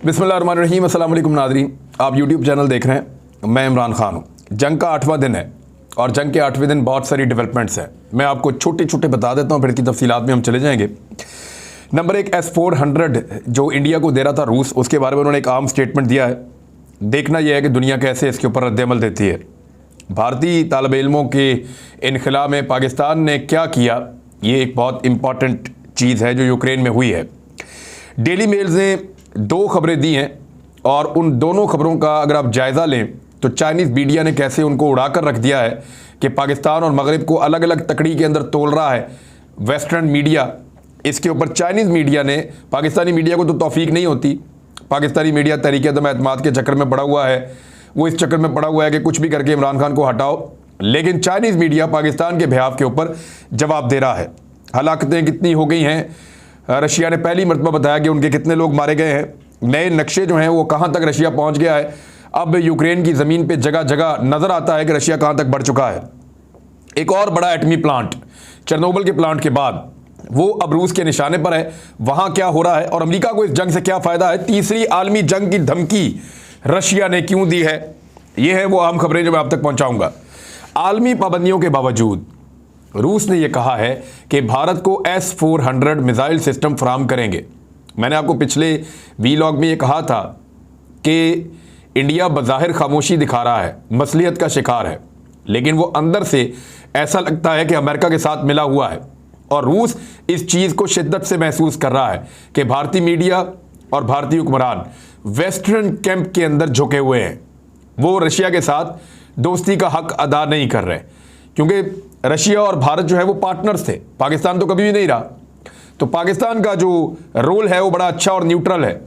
बिस्मिल्लाहिर्रहमानिर्रहीम। अस्सलाम वालेकुम नाज़रीन, आप यूट्यूब चैनल देख रहे हैं। मैं इमरान खान हूँ। जंग का 8वां दिन है और जंग के 8वें दिन बहुत सारी डेवलपमेंट्स हैं। मैं आपको छोटे छोटे बता देता हूँ, फिर की तफसीलात में हम चले जाएंगे। नंबर 1, S-400 जो इंडिया को दे रहा था रूस, उसके बारे में उन्होंने एक आम स्टेटमेंट दिया है। देखना यह है कि दुनिया कैसे इसके ऊपर रद्द-ए-अमल देती है। भारतीय तालिब इल्मों के इनखला में पाकिस्तान ने क्या किया, ये एक बहुत इंपॉर्टेंट चीज़ है जो यूक्रेन में हुई है। डेली मेल्स ने 2 खबरें दी हैं और उन दोनों खबरों का अगर आप जायज़ा लें तो चाइनीज़ मीडिया ने कैसे उनको उड़ाकर रख दिया है कि पाकिस्तान और मगरिब को अलग अलग तकड़ी के अंदर तोल रहा है वेस्टर्न मीडिया। इसके ऊपर चाइनीज़ मीडिया ने, पाकिस्तानी मीडिया को तो तौफीक नहीं होती, पाकिस्तानी मीडिया तहरीक-ए-अदम-ए-एतमाद के चक्कर में पड़ा हुआ है, वो इस चक्कर में पड़ा हुआ है कि कुछ भी करके इमरान खान को हटाओ। लेकिन चाइनीज़ मीडिया पाकिस्तान के बिहाफ के ऊपर जवाब दे रहा है। हलाकतें कितनी हो गई हैं, रशिया ने पहली मरतबा बताया कि उनके कितने लोग मारे गए हैं, नए नक्शे जो हैं वो कहाँ तक रशिया पहुँच गया है। अब यूक्रेन की ज़मीन पे जगह जगह नज़र आता है कि रशिया कहाँ तक बढ़ चुका है। एक और बड़ा एटमी प्लांट चेरनोबिल के प्लांट के बाद वो अब रूस के निशाने पर है। वहाँ क्या हो रहा है और अमेरिका को इस जंग से क्या फ़ायदा है, तीसरी आलमी जंग की धमकी रशिया ने क्यों दी है, ये है वो अहम खबरें जो मैं आप तक पहुँचाऊँगा। आलमी पाबंदियों के बावजूद रूस ने यह कहा है कि भारत को S-400 मिसाइल सिस्टम फराहम करेंगे। मैंने आपको पिछले वीलॉग में ये कहा था कि इंडिया बज़ाहिर खामोशी दिखा रहा है, मसलियत का शिकार है, लेकिन वो अंदर से ऐसा लगता है कि अमेरिका के साथ मिला हुआ है। और रूस इस चीज़ को शिद्दत से महसूस कर रहा है कि भारतीय मीडिया और भारतीय हुक्मरान वेस्टर्न कैंप के अंदर झुके हुए हैं। वो रशिया के साथ दोस्ती का हक अदा नहीं कर रहे, क्योंकि रशिया और भारत जो है वो पार्टनर्स थे, पाकिस्तान तो कभी भी नहीं रहा। तो पाकिस्तान का जो रोल है वो बड़ा अच्छा और न्यूट्रल है,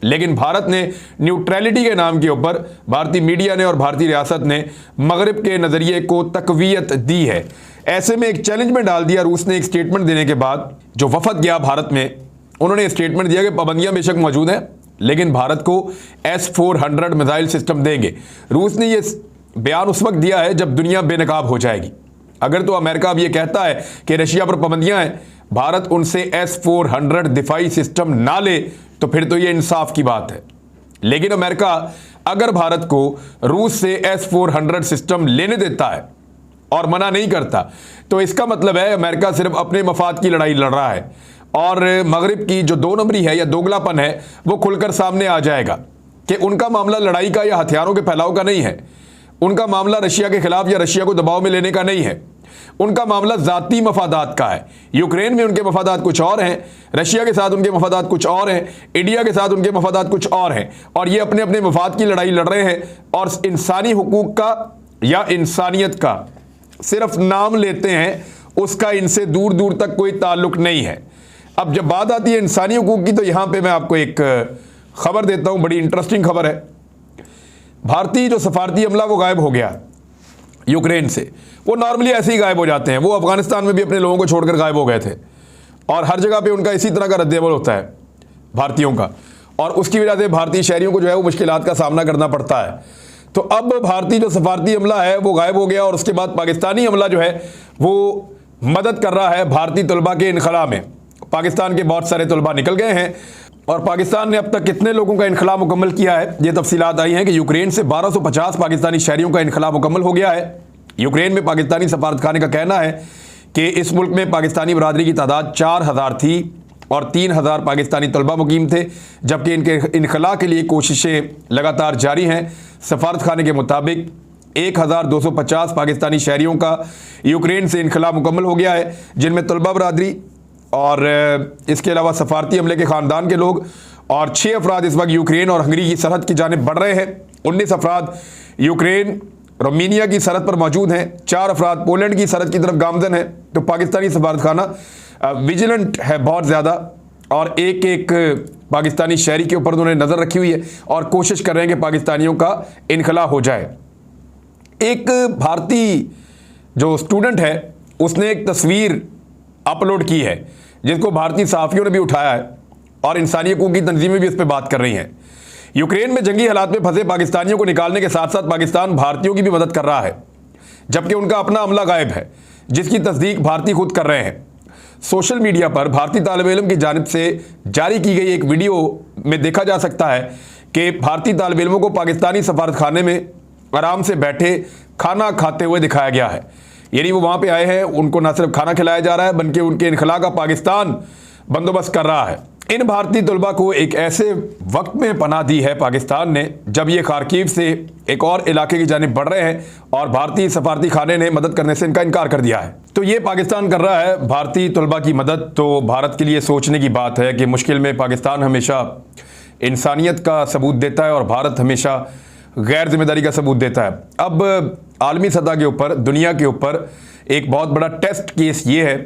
लेकिन भारत ने न्यूट्रलिटी के नाम के ऊपर, भारतीय मीडिया ने और भारतीय रियासत ने मगरिब के नज़रिए को तकवीयत दी है। ऐसे में एक चैलेंज में डाल दिया रूस ने एक स्टेटमेंट देने के बाद। जो वफद गया भारत में, उन्होंने स्टेटमेंट दिया कि पाबंदियाँ बेशक मौजूद हैं, लेकिन भारत को S-400 मिसाइल सिस्टम देंगे। रूस ने यह बयान उस वक्त दिया है जब दुनिया बेनकाब हो जाएगी। अगर तो अमेरिका अब ये कहता है कि रशिया पर पाबंदियां हैं, भारत उनसे S-400 दिफाई सिस्टम ना ले, तो फिर तो ये इंसाफ की बात है। लेकिन अमेरिका अगर भारत को रूस से S-400 सिस्टम लेने देता है और मना नहीं करता, तो इसका मतलब है अमेरिका सिर्फ अपने मफाद की लड़ाई लड़ रहा है और मगरिब की जो 2 नंबरी है या दोगलापन है वो खुलकर सामने आ जाएगा कि उनका मामला लड़ाई का या हथियारों के फैलाव का नहीं है, उनका मामला रशिया के खिलाफ या रशिया को दबाव में लेने का नहीं है, उनका मामला ज़ाती मफादात का है। यूक्रेन में उनके मफादात कुछ और हैं, रशिया के साथ उनके मफादात कुछ और हैं, इंडिया के साथ उनके मफादात कुछ और हैं, और ये अपने अपने मफाद की लड़ाई लड़ रहे हैं और इंसानी हुकूक का या इंसानियत का सिर्फ नाम लेते हैं, उसका इनसे दूर दूर तक कोई ताल्लुक नहीं है। अब जब बात आती है इंसानी हुकूक की, तो यहाँ पर मैं आपको एक खबर देता हूँ, बड़ी इंटरेस्टिंग खबर है। भारतीय जो सफारती अमला वो गायब हो गया यूक्रेन से। वो नॉर्मली ऐसे ही गायब हो जाते हैं, वो अफगानिस्तान में भी अपने लोगों को छोड़कर गायब हो गए थे और हर जगह पे उनका इसी तरह का रद्द-ए-अमल होता है भारतीयों का, और उसकी वजह से भारतीय शहरियों को जो है वो मुश्किलात का सामना करना पड़ता है। तो अब भारतीय जो सफारती अमला है वो गायब हो गया और उसके बाद पाकिस्तानी अमला जो है वो मदद कर रहा है भारतीय तलबा के इनखला में। पाकिस्तान के बहुत सारे तलबा निकल गए हैं और पाकिस्तान ने अब तक कितने लोगों का इनखला मुकम्मल किया है, ये तफसीलात आई हैं कि यूक्रेन से 1250 पाकिस्तानी शहरियों का इनखला मुकम्मल हो गया है। यूक्रेन में पाकिस्तानी सफारतखाने का कहना है कि इस मुल्क में पाकिस्तानी बरादरी की तादाद 4000 थी और 3000 पाकिस्तानी तलबा मुकीम थे, जबकि इनके इनखला के लिए कोशिशें लगातार जारी हैं। सफारतखाने के मुताबिक 1250 पाकिस्तानी शहरियों का यूक्रेन से इनखला मुकम्मल हो गया है, जिनमें तलबा बरादरी और इसके अलावा सफारती अमले के ख़ानदान के लोग, और 6 अफराद इस वक्त यूक्रेन और हंगरी की सरहद की जानिब बढ़ रहे हैं। 19 अफराद यूक्रेन रोमानिया की सरहद पर मौजूद हैं, 4 अफराद पोलैंड की सरहद की तरफ गामजन है। तो पाकिस्तानी सफारतखाना विजिलेंट है बहुत ज़्यादा और एक एक पाकिस्तानी शहरी के ऊपर उन्होंने नज़र रखी हुई है और कोशिश कर रहे हैं कि पाकिस्तानियों का इनखला हो जाए। एक भारतीय जो स्टूडेंट है उसने एक तस्वीर अपलोड की है जिसको भारतीय सहाफ़ियों ने भी उठाया है और इंसानी हकूक़ की तंजीमें भी इस पर बात कर रही हैं। यूक्रेन में जंगी हालात में फंसे पाकिस्तानियों को निकालने के साथ साथ पाकिस्तान भारतीयों की भी मदद कर रहा है, जबकि उनका अपना अमला गायब है, जिसकी तस्दीक भारतीय खुद कर रहे हैं। सोशल मीडिया पर भारतीय तालिब इल्म की जानिब से जारी की गई एक वीडियो में देखा जा सकता है कि भारतीय तालिब इल्मों को पाकिस्तानी सफारत खाने में आराम से बैठे खाना खाते हुए दिखाया गया है। यानी वो वहाँ पे आए हैं, उनको न सिर्फ खाना खिलाया जा रहा है बल्कि उनके इनखला का पाकिस्तान बंदोबस्त कर रहा है। इन भारतीय तलबा को एक ऐसे वक्त में पनाह दी है पाकिस्तान ने जब ये खारकीव से एक और इलाके की जानिब बढ़ रहे हैं और भारतीय सफारती खाने ने मदद करने से इनका इनकार कर दिया है। तो ये पाकिस्तान कर रहा है भारतीय तलबा की मदद। तो भारत के लिए सोचने की बात है कि मुश्किल में पाकिस्तान हमेशा इंसानियत का सबूत देता है और भारत हमेशा गैर जिम्मेदारी का सबूत देता है। अब आलमी सतह के ऊपर, दुनिया के ऊपर एक बहुत बड़ा टेस्ट केस ये है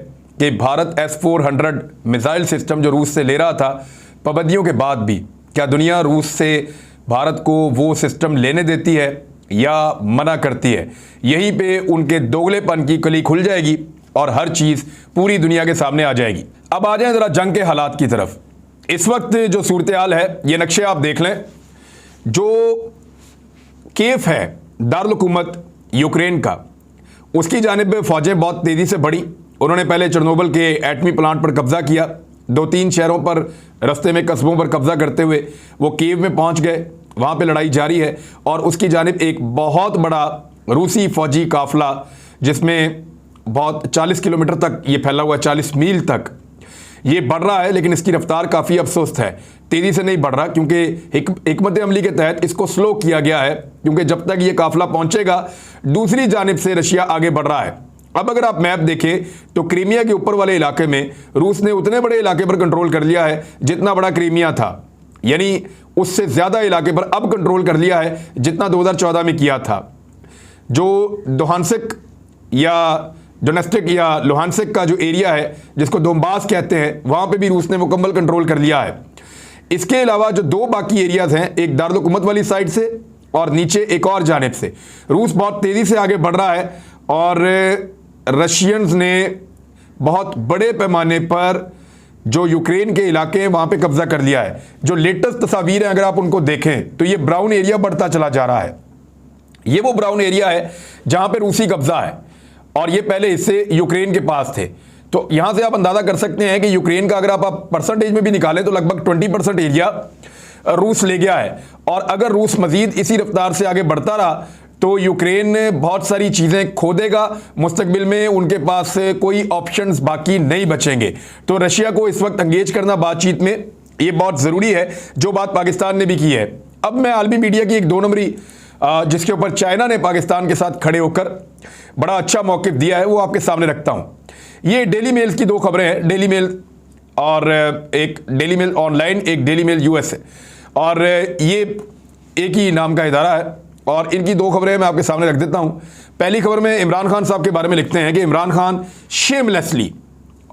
कि भारत S-400 मिसाइल सिस्टम जो रूस से ले रहा था, पाबंदियों के बाद भी क्या दुनिया रूस से भारत को वो सिस्टम लेने देती है या मना करती है। यहीं पे उनके दोगलेपन की कली खुल जाएगी और हर चीज़ पूरी दुनिया के सामने आ जाएगी। अब आ जाएं ज़रा जंग के हालात की तरफ। इस वक्त जो सूरत हाल है, ये नक्शे आप देख लें। जो कीव है दारुल हुकूमत यूक्रेन का, उसकी जानिब फौजें बहुत तेज़ी से बढ़ी। उन्होंने पहले चेरनोबिल के एटमी प्लांट पर कब्जा किया, 2-3 शहरों पर, रास्ते में कस्बों पर कब्जा करते हुए वो कीव में पहुंच गए। वहाँ पे लड़ाई जारी है और उसकी जानिब एक बहुत बड़ा रूसी फौजी काफिला जिसमें बहुत 40 किलोमीटर तक ये फैला हुआ है, 40 मील तक ये बढ़ रहा है। लेकिन इसकी रफ्तार काफ़ी अफसोस है, तेज़ी से नहीं बढ़ रहा क्योंकि हिकमत अमली के तहत इसको स्लो किया गया है क्योंकि जब तक ये काफिला पहुंचेगा दूसरी जानिब से रशिया आगे बढ़ रहा है। अब अगर आप मैप देखें तो क्रीमिया के ऊपर वाले इलाके में रूस ने उतने बड़े इलाके पर कंट्रोल कर लिया है जितना बड़ा क्रीमिया था, यानी उससे ज़्यादा इलाके पर अब कंट्रोल कर लिया है जितना 2014 में किया था। जो दोहानसिक या डोनेस्टिक या लुहानसिक का जो एरिया है जिसको दोम्बास कहते हैं, वहाँ पे भी रूस ने मुकम्मल कंट्रोल कर लिया है। इसके अलावा जो 2 बाकी एरियाज हैं, एक दारुल हुकूमत वाली साइड से और नीचे एक और जानिब से, रूस बहुत तेज़ी से आगे बढ़ रहा है और रशियंस ने बहुत बड़े पैमाने पर जो यूक्रेन के इलाके हैं वहाँ पे कब्जा कर लिया है। जो लेटेस्ट तस्वीरें अगर आप उनको देखें तो ये ब्राउन एरिया बढ़ता चला जा रहा है। ये वो ब्राउन एरिया है जहाँ पे रूसी कब्जा है और ये पहले हिस्से यूक्रेन के पास थे। तो यहाँ से आप अंदाज़ा कर सकते हैं कि यूक्रेन का अगर आप परसेंटेज में भी निकालें तो लगभग 20% एरिया रूस ले गया है। और अगर रूस मजीद इसी रफ्तार से आगे बढ़ता रहा तो यूक्रेन बहुत सारी चीज़ें खो देगा, मुस्तकबिल में उनके पास कोई ऑप्शंस बाकी नहीं बचेंगे। तो रशिया को इस वक्त एंगेज करना बातचीत में ये बहुत ज़रूरी है, जो बात पाकिस्तान ने भी की है। अब मैं आलमी मीडिया की एक 2 नंबरी जिसके ऊपर चाइना ने पाकिस्तान के साथ खड़े होकर बड़ा अच्छा मौक़िफ़ दिया है वो आपके सामने रखता हूँ। ये डेली मेल्स की 2 खबरें हैं, डेली मेल और एक डेली मेल ऑनलाइन, एक डेली मेल US है और ये एक ही नाम का इदारा है और इनकी 2 खबरें मैं आपके सामने रख देता हूं। पहली खबर में इमरान खान साहब के बारे में लिखते हैं कि Imran Khan shamelessly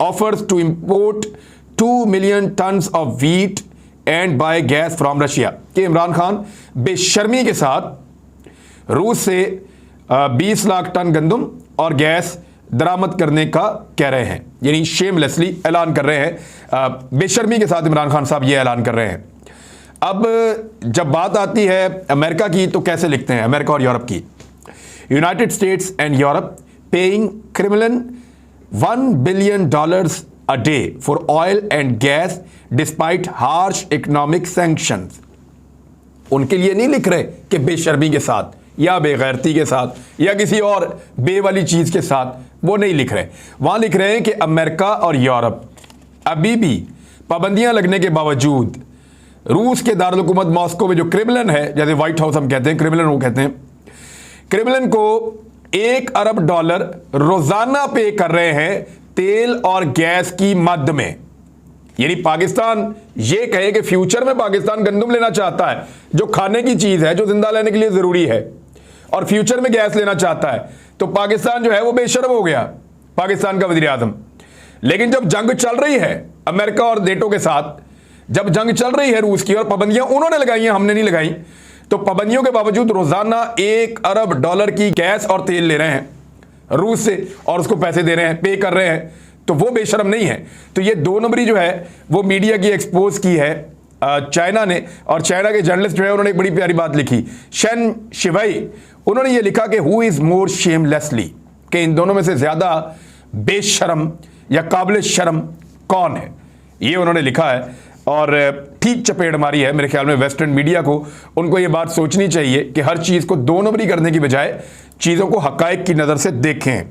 offers to import 2 million tons of wheat and buy gas from Russia. कि इमरान खान बेशर्मी के साथ रूस से 20 लाख टन गंदम और गैस दरामद करने का कह रहे हैं, यानी शेमलेसली ऐलान कर रहे हैं। बेशर्मी के साथ इमरान खान साहब ये ऐलान कर रहे हैं। अब जब बात आती है अमेरिका की तो कैसे लिखते हैं, अमेरिका और यूरोप की। United states and Europe paying criminal $1 billion a day for oil and gas despite harsh economic sanctions. उनके लिए नहीं लिख रहे कि बेशर्मी के साथ या बेगैरती के साथ या किसी और बे वाली चीज़ के साथ, वो नहीं लिख रहे। वहाँ लिख रहे हैं कि अमेरिका और यूरोप अभी भी पाबंदियाँ लगने के बावजूद रूस के दारुल हुकूमत मॉस्को में जो क्रेमलिन है, जैसे व्हाइट हाउस हम कहते हैं, क्रेमलिन वो कहते हैं, क्रेमलिन को $1 अरब रोजाना पे कर रहे हैं तेल और गैस की मद में। यानी पाकिस्तान ये कहे कि फ्यूचर में पाकिस्तान गंदम लेना चाहता है जो खाने की चीज़ है, जो जिंदा लेने के लिए ज़रूरी है, और फ्यूचर में गैस लेना चाहता है, तो पाकिस्तान जो है वो बेशर्म हो गया, पाकिस्तान का वज़ीर आज़म। लेकिन जब जंग चल रही है अमेरिका और नेटो के साथ, जब जंग चल रही है रूस की और पाबंदियां उन्होंने लगाई हैं, हमने नहीं लगाई, तो पाबंदियों के बावजूद रोजाना $1 अरब की गैस और तेल ले रहे हैं रूस से और उसको पैसे दे रहे हैं, पे कर रहे हैं, तो वो बेशर्म नहीं है। तो ये 2 नंबरी जो है वो मीडिया की एक्सपोज की है चाइना ने, और चाइना के जर्नलिस्ट जो है उन्होंने एक बड़ी प्यारी बात लिखी, शेन शिवाई, उन्होंने ये लिखा कि हु इज मोर शेमलेसली, कि इन दोनों में से ज्यादा बेशर्म या काबिल शर्म कौन है, ये उन्होंने लिखा है और ठीक चपेट मारी है मेरे ख्याल में वेस्टर्न मीडिया को। उनको ये बात सोचनी चाहिए कि हर चीज़ को दो नंबरी करने की बजाय चीज़ों को हकायक की नज़र से देखें।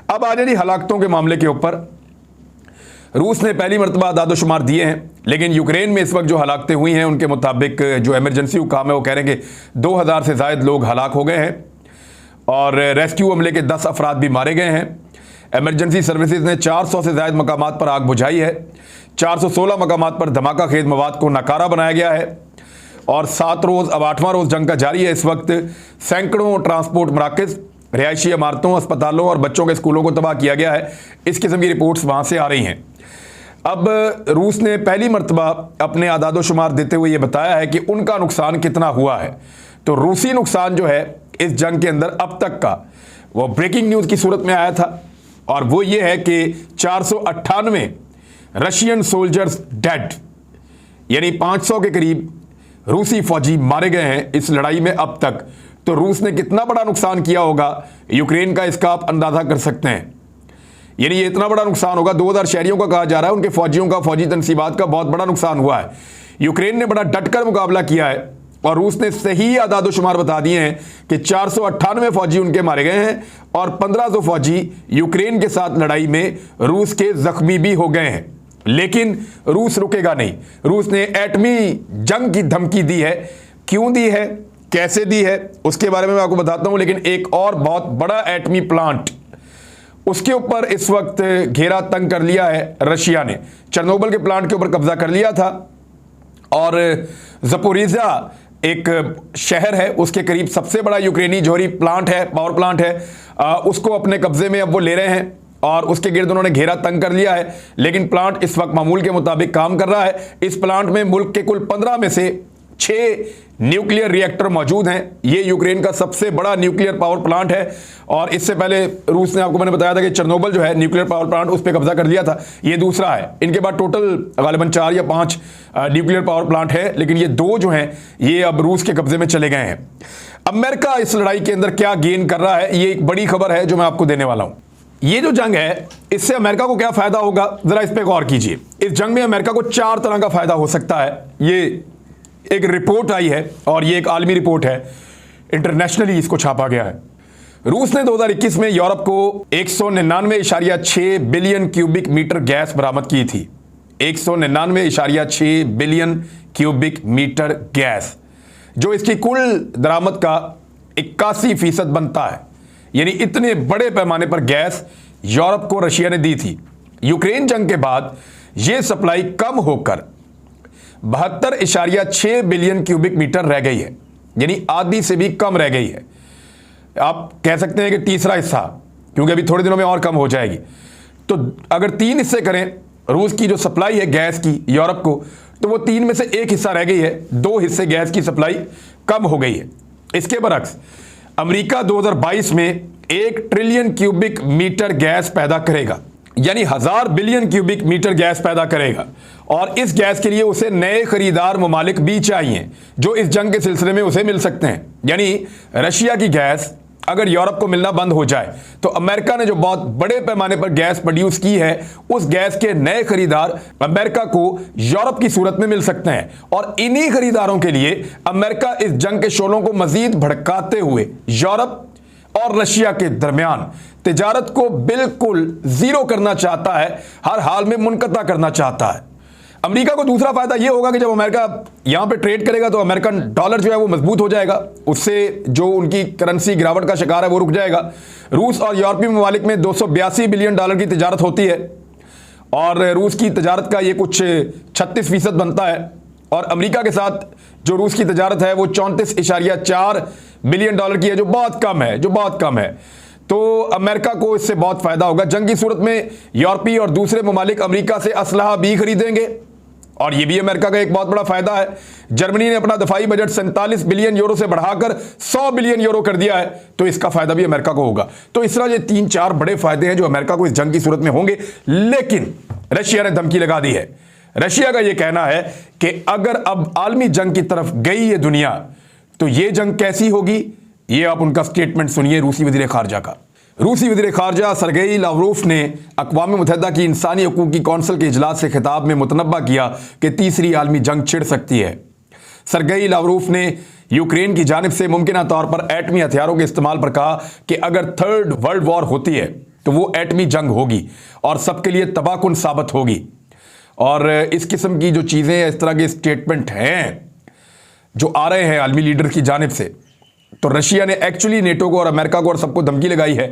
अब आ जाए जी हलाकतों के मामले के ऊपर। रूस ने पहली मरतबा आदादोशुमार दिए हैं, लेकिन यूक्रेन में इस वक्त जो हलाकतें हुई हैं उनके मुताबिक जो एमरजेंसी हुकाम है वो कह रहे हैं कि 2000 से ज़ायद लोग हलाक हो गए हैं और रेस्क्यू अमले के 10 अफराद भी मारे गए हैं। एमरजेंसी सर्विसेज ने 400 से ज़ायद मकामात पर आग बुझाई है। 416 मकामात पर धमाका खेज मवाद को नाकारा बनाया गया है और 7 रोज़ अब 8वां रोज़ जंग का जारी है। इस वक्त सैकड़ों ट्रांसपोर्ट मराकज़, रिहायशी इमारतों, अस्पतालों और बच्चों के स्कूलों को तबाह किया गया है। इस किस्म की रिपोर्ट्स वहाँ से आ रही हैं। अब रूस ने पहली मरतबा अपने आदादोशुमार देते हुए ये बताया है कि उनका नुकसान कितना हुआ है। तो रूसी नुकसान जो है इस जंग के अंदर अब तक का, वो ब्रेकिंग न्यूज़ की सूरत में आया था और वो ये है कि 498 रशियन सोल्जर्स डेड, यानी 500 के करीब रूसी फौजी मारे गए हैं इस लड़ाई में अब तक। तो रूस ने कितना बड़ा नुकसान किया होगा यूक्रेन का, इसका आप अंदाज़ा कर सकते हैं। यानी ये इतना बड़ा नुकसान होगा, 2000 शहरियों का कहा जा रहा है, उनके फौजियों का, फौजी तनसीबात का बहुत बड़ा नुकसान हुआ है। यूक्रेन ने बड़ा डटकर मुकाबला किया है और रूस ने सही आदादोशुमार बता दिए हैं कि 498 फौजी उनके मारे गए हैं और 1500 फौजी यूक्रेन के साथ लड़ाई में रूस के जख्मी भी हो गए हैं। लेकिन रूस रुकेगा नहीं। रूस ने एटमी जंग की धमकी दी है। क्यों दी है, कैसे दी है, उसके बारे में मैं आपको बताता हूं। लेकिन एक और बहुत बड़ा एटमी प्लांट, उसके ऊपर इस वक्त घेरा तंग कर लिया है रशिया ने। चेर्नोबिल के प्लांट के ऊपर कब्जा कर लिया था और ज़पोरिज़िया एक शहर है, उसके करीब सबसे बड़ा यूक्रेनी जोहरी प्लांट है, पावर प्लांट है, उसको अपने कब्जे में अब वो ले रहे हैं और उसके गिर्द उन्होंने घेरा तंग कर लिया है। लेकिन प्लांट इस वक्त मामूल के मुताबिक काम कर रहा है। इस प्लांट में मुल्क के कुल 15 में से 6 न्यूक्लियर रिएक्टर मौजूद हैं। ये यूक्रेन का सबसे बड़ा न्यूक्लियर पावर प्लांट है और इससे पहले रूस ने, आपको मैंने बताया था कि चेर्नोबिल जो है न्यूक्लियर पावर प्लांट, उस पर कब्जा कर लिया था। ये दूसरा है। इनके बाद टोटल गालिबन 4 या 5 न्यूक्लियर पावर प्लांट है, लेकिन ये 2 जो हैं ये अब रूस के कब्जे में चले गए हैं। अमेरिका इस लड़ाई के अंदर क्या गेन कर रहा है, ये एक बड़ी खबर है जो मैं आपको देने वाला हूं। ये जो जंग है इससे अमेरिका को क्या फायदा होगा, जरा इस पे गौर कीजिए। इस जंग में अमेरिका को 4 तरह का फायदा हो सकता है। ये एक रिपोर्ट आई है और ये एक आलमी रिपोर्ट है, इंटरनेशनली इसको छापा गया है। रूस ने 2021 में यूरोप को 199.6 बिलियन क्यूबिक मीटर गैस बरामद की थी। 199.6 बिलियन क्यूबिक मीटर गैस, जो इसकी कुल दरामद का 81% बनता है। यानी इतने बड़े पैमाने पर गैस यूरोप को रशिया ने दी थी। यूक्रेन जंग के बाद यह सप्लाई कम होकर 72.6 बिलियन क्यूबिक मीटर रह गई है, यानी आधी से भी कम रह गई है। आप कह सकते हैं कि तीसरा हिस्सा, क्योंकि अभी थोड़े दिनों में और कम हो जाएगी। तो अगर 3 हिस्से करें रूस की जो सप्लाई है गैस की यूरोप को, तो वो 3 में से 1 हिस्सा रह गई है। 2 हिस्से गैस की सप्लाई कम हो गई है। इसके बरक्स अमेरिका 2022 में 1 ट्रिलियन क्यूबिक मीटर गैस पैदा करेगा, यानी 1000 बिलियन क्यूबिक मीटर गैस पैदा करेगा। और इस गैस के लिए उसे नए खरीदार ममालिक भी चाहिए जो इस जंग के सिलसिले में उसे मिल सकते हैं। यानी रशिया की गैस अगर यूरोप को मिलना बंद हो जाए तो अमेरिका ने जो बहुत बड़े पैमाने पर गैस प्रोड्यूस की है, उस गैस के नए खरीदार अमेरिका को यूरोप की सूरत में मिल सकते हैं। और इन्हीं खरीदारों के लिए अमेरिका इस जंग के शोलों को मजीद भड़काते हुए यूरोप और रशिया के दरमियान तिजारत को बिल्कुल जीरो करना चाहता है, हर हाल में मुनक़ता करना चाहता है। अमेरिका को दूसरा फायदा यह होगा कि जब अमेरिका यहां पे ट्रेड करेगा तो अमेरिकन डॉलर जो है वो मजबूत हो जाएगा, उससे जो उनकी करेंसी गिरावट का शिकार है वो रुक जाएगा। रूस और यूरोपीय ममालिक में 282 बिलियन डॉलर की तिजारत होती है और रूस की तिजारत का ये कुछ 36% बनता है। और अमेरिका के साथ जो रूस की तिजारत है वो 34.4 बिलियन डॉलर की है, जो बहुत कम है। तो अमेरिका को इससे बहुत फायदा होगा। जंग की सूरत में यूरोपीय और दूसरे ममालिक अमेरिका से असलहा भी खरीदेंगे और यह भी अमेरिका का एक बहुत बड़ा फायदा है। जर्मनी ने अपना दफाई बजट 47 बिलियन यूरो से बढ़ाकर 100 बिलियन यूरो कर दिया है, तो इसका फायदा भी अमेरिका को होगा। तो इस तरह ये 3-4 बड़े फायदे हैं जो अमेरिका को इस जंग की सूरत में होंगे। लेकिन रशिया ने धमकी लगा दी है। रशिया का यह कहना है कि अगर अब आलमी जंग की तरफ गई ये दुनिया तो यह जंग कैसी होगी, ये आप उनका स्टेटमेंट सुनिए रूसी वजीर खारजा का। रूसी वज़ीर ख़ारजा सरगेई लावरोफ ने अक़वाम मुत्तहिदा की इंसानी हकूक़ की कौंसिल के इजलास से खिताब में मुतनब्बा किया कि तीसरी आलमी जंग छिड़ सकती है। सरगेई लावरोफ ने यूक्रेन की जानिब से मुमकिन तौर पर एटमी हथियारों के इस्तेमाल पर कहा कि अगर थर्ड वर्ल्ड वॉर होती है तो वो एटमी जंग होगी और सबके लिए तबाहकुन साबित होगी। और इस किस्म की जो चीज़ें, इस तरह के स्टेटमेंट हैं जो आ रहे हैं आलमी लीडर की जानिब से, तो रशिया ने एक्चुअली नेटो को और अमेरिका को और सबको धमकी लगाई है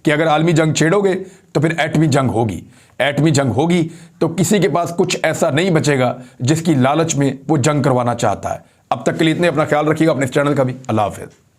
कि अगर आलमी जंग छेड़ोगे तो फिर एटमी जंग होगी। एटमी जंग होगी तो किसी के पास कुछ ऐसा नहीं बचेगा जिसकी लालच में वो जंग करवाना चाहता है। अब तक के लिए इतने, अपना ख्याल रखिएगा, अपने इस चैनल का भी। अल्लाह हाफ़िज़।